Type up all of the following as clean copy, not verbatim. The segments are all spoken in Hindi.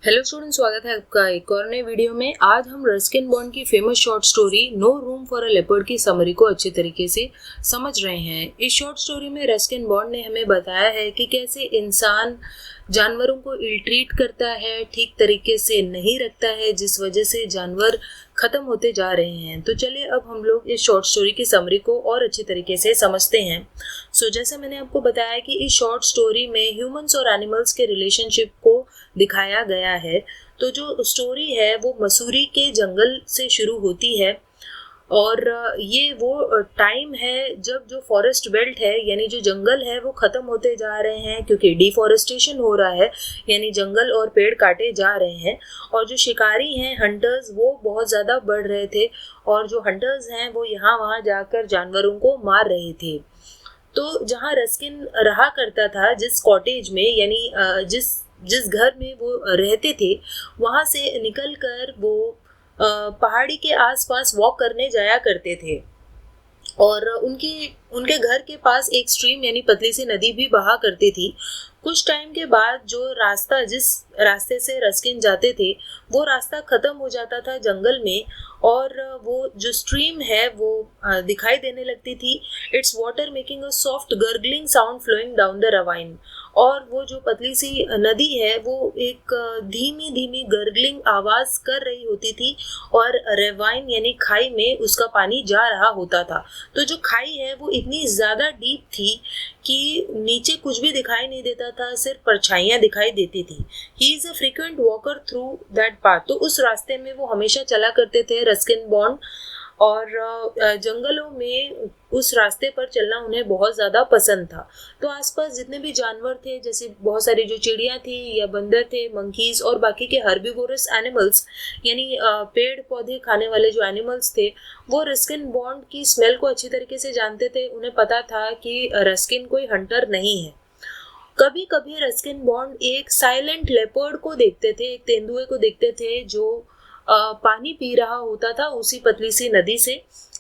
हेलो स्टूडेंट, स्वागत है आपका एक और नए वीडियो में। आज हम रस्किन बॉन्ड की famous short story no room for a leopard की समरी को अच्छे तरीके से समझ रहे हैं। इस शॉर्ट स्टोरी में रस्किन बॉन्ड ने हमें बताया है कि कैसे इंसान जानवरों को इल ट्रीट करता है, ठीक तरीके से नहीं रखता है, जिस वजह से जानवर खत्म होते जा रहे हैं। तो चलिए अब हम लोग इस शॉर्ट स्टोरी की समरी को और अच्छे तरीके से समझते हैं। जैसा मैंने आपको बताया कि इस शॉर्ट स्टोरी में ह्यूमंस और एनिमल्स के रिलेशनशिप को दिखाया गया है। तो जो स्टोरी है वो मसूरी के जंगल से शुरू होती है और ये वो टाइम है जब जो फॉरेस्ट बेल्ट है यानी जो जंगल है वो ख़त्म होते जा रहे हैं, क्योंकि डिफॉरेस्टेशन हो रहा है, यानी जंगल और पेड़ काटे जा रहे हैं। और जो शिकारी हैं, हंटर्स, वो बहुत ज़्यादा बढ़ रहे थे और जो हंटर्स हैं वो यहाँ वहाँ जाकर जानवरों को मार रहे थे। तो जहाँ रस्किन रहा करता था, जिस कॉटेज में यानी जिस जिस घर में वो रहते थे, वहाँ से निकलकर वो पहाड़ी के आसपास वॉक करने जाया करते थे। और उनके घर के पास एक स्ट्रीम यानी पतली सी नदी भी बहा करती थी। कुछ टाइम के बाद जो रास्ता, जिस रास्ते से रस्किन जाते थे, वो रास्ता खत्म हो जाता था जंगल में और वो जो स्ट्रीम है वो दिखाई देने लगती थी। Its water making a soft gurgling sound flowing down the ravine. और वो जो पतली सी नदी है वो एक धीमी धीमी गर्गलिंग आवाज कर रही होती थी और रेवाइन यानी खाई में उसका पानी जा रहा होता था। तो जो खाई है वो इतनी ज्यादा डीप थी कि नीचे कुछ भी दिखाई नहीं देता था, सिर्फ परछाइयां दिखाई देती थी। He is a frequent walker through that path. तो उस रास्ते में वो हमेशा चला करते थे रस्किन बॉन्ड, और जंगलों में उस रास्ते पर चलना उन्हें बहुत ज़्यादा पसंद था। तो आसपास जितने भी जानवर थे, जैसे बहुत सारी जो चिड़ियाँ थी या बंदर थे, मंकीज और बाकी के हर्बीवोरस एनिमल्स यानी पेड़ पौधे खाने वाले जो एनिमल्स थे, वो रस्किन बॉन्ड की स्मेल को अच्छी तरीके से जानते थे। उन्हें पता था कि रस्किन कोई हंटर नहीं है। कभी कभी रस्किन बॉन्ड एक साइलेंट लेपर्ड को देखते थे, एक तेंदुए को देखते थे जो पानी पी रहा होता था उसी पतली सी नदी से,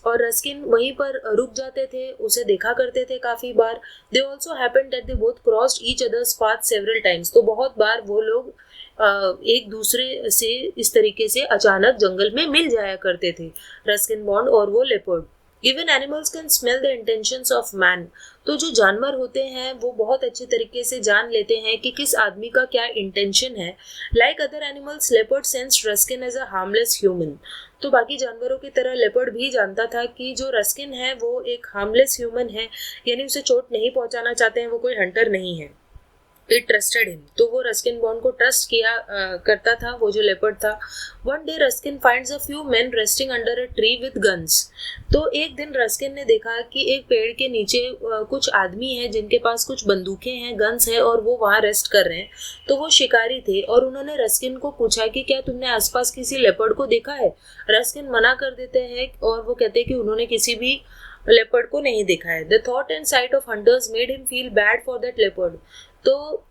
और रस्किन वहीं पर रुक जाते थे, उसे देखा करते थे काफी बार। They also happened that they both crossed each others path several times. तो बहुत बार वो लोग एक दूसरे से इस तरीके से अचानक जंगल में मिल जाया करते थे, रस्किन बॉन्ड और वो leopard. Even animals can smell the intentions of man. तो जो जानवर होते हैं वो बहुत अच्छे तरीके से जान लेते हैं कि किस आदमी का क्या इंटेंशन है। Like other animals, leopard sensed Ruskin as a harmless human. तो बाकी जानवरों की तरह लेपर्ड भी जानता था कि जो रस्किन है वो एक हार्मलेस ह्यूमन है, यानी उसे चोट नहीं पहुंचाना चाहते हैं, वो कोई हंटर नहीं है। It trusted him. तो वो रस्किन बॉन्ड को ट्रस्ट किया करता था, वो जो लेपर्ड था। One day Ruskin finds a few main resting under a tree with guns. तो एक दिन रस्किन ने देखा कि एक पेड़ के नीचे कुछ आदमी हैं जिनके पास कुछ बंदूकें हैं, गन्स हैं, और वो वहाँ रेस्ट कर रहे हैं। तो वो शिकारी थे और उन्होंने रस्किन को पूछा कि क्या तुमने आसपास किसी लेपर्ड को देखा है। रस्किन मना कर देते हैं और वो कहते हैं कि उन्होंने किसी भी लेपर्ड को नहीं देखा है। The thought and site of hunters made him feel bad for that leopard. तो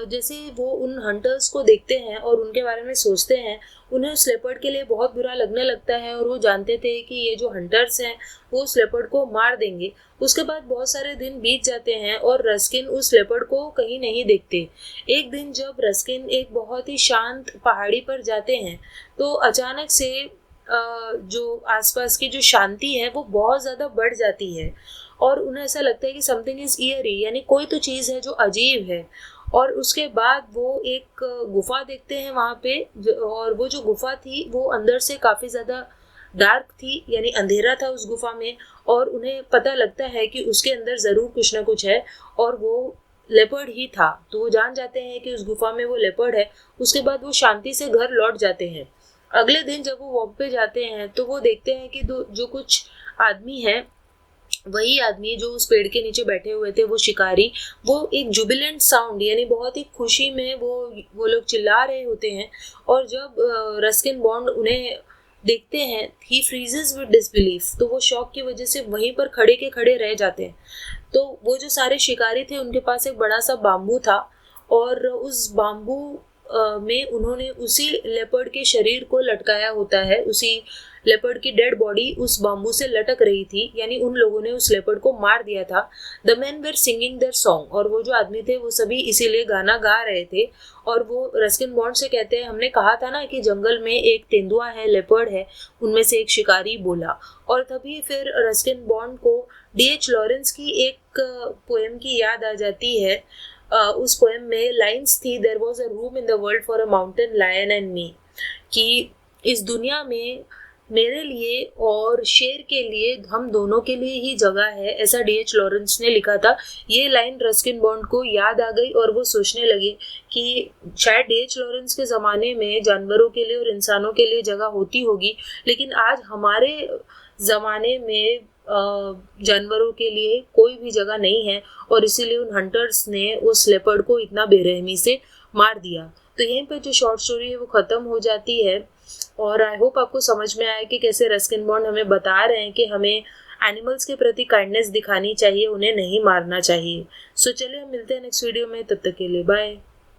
जैसे वो उन हंटर्स को देखते हैं और उनके बारे में सोचते हैं, उन्हें उस लेपर्ड के लिए बहुत बुरा लगने लगता है और वो जानते थे कि ये जो हंटर्स हैं वो उस लेपर्ड को मार देंगे। उसके बाद बहुत सारे दिन बीत जाते हैं और रस्किन उस लेपर्ड को कहीं नहीं देखते। एक दिन जब रस्किन एक बहुत ही शांत पहाड़ी पर जाते हैं तो अचानक से जो आसपास की जो शांति है वो बहुत ज़्यादा बढ़ जाती है और उन्हें ऐसा लगता है कि समथिंग इज ईयरी, यानी कोई तो चीज़ है जो अजीब है। और उसके बाद वो एक गुफा देखते हैं वहाँ पे, और वो जो गुफा थी वो अंदर से काफ़ी ज़्यादा डार्क थी, यानी अंधेरा था उस गुफा में। और उन्हें पता लगता है कि उसके अंदर ज़रूर कुछ ना कुछ है और वो लेपर्ड ही था। तो वो जान जाते हैं कि उस गुफा में वो लेपर्ड है। उसके बाद वो शांति से घर लौट जाते हैं। अगले दिन जब वो वॉक पे जाते हैं तो वो देखते हैं कि जो कुछ आदमी हैं, वही आदमी जो उस पेड़ के नीचे बैठे हुए थे, वो शिकारी, वो एक जुबिलेंट साउंड यानी बहुत ही खुशी में वो लोग चिल्ला रहे होते हैं। और जब रस्किन बॉन्ड उन्हें देखते हैं, ही फ्रीजेस विद डिसबिलीफ। तो वो शॉक की वजह से वहीं पर खड़े के खड़े रह जाते हैं। तो वो जो सारे शिकारी थे उनके पास एक बड़ा सा बाम्बू था और उस बाम्बू में उन्होंने उसी लेपर्ड के शरीर को लटकाया होता है, उसी लेपर्ड की डेड बॉडी उस बाम्बू से लटक रही थी, यानी उन लोगों ने उस लेपर्ड को मार दिया था। The man were singing their song, और वो जो आदमी थे वो सभी इसीलिए गाना गा रहे थे। और वो रस्किन बॉन्ड से कहते हैं, हमने कहा था ना कि जंगल में एक तेंदुआ है, लेपर्ड है, उनमें से एक शिकारी बोला। और तभी फिर रस्किन बॉन्ड को D.H. लॉरेंस की एक पोएम की याद आ जाती है। उस पोएम में लाइंस थी, there was a room in the world for a mountain lion and me, कि इस दुनिया में मेरे लिए और शेर के लिए, हम दोनों के लिए ही जगह है, ऐसा D.H. लॉरेंस ने लिखा था। ये लाइन रस्किन बॉन्ड को याद आ गई और वो सोचने लगे कि शायद D.H. लॉरेंस के ज़माने में जानवरों के लिए और इंसानों के लिए जगह होती होगी, लेकिन आज हमारे ज़माने में जानवरों के लिए कोई भी जगह नहीं है, और इसीलिए उन हंटर्स ने उस लेपर्ड को इतना बेरहमी से मार दिया। तो यहीं पर जो शॉर्ट स्टोरी है वो ख़त्म हो जाती है। और आई होप आपको समझ में आया कि कैसे रस्किन बॉन्ड हमें बता रहे हैं कि हमें एनिमल्स के प्रति काइंडनेस दिखानी चाहिए, उन्हें नहीं मारना चाहिए। सो चलिए हम मिलते हैं नेक्स्ट वीडियो में, तब तक के लिए बाय।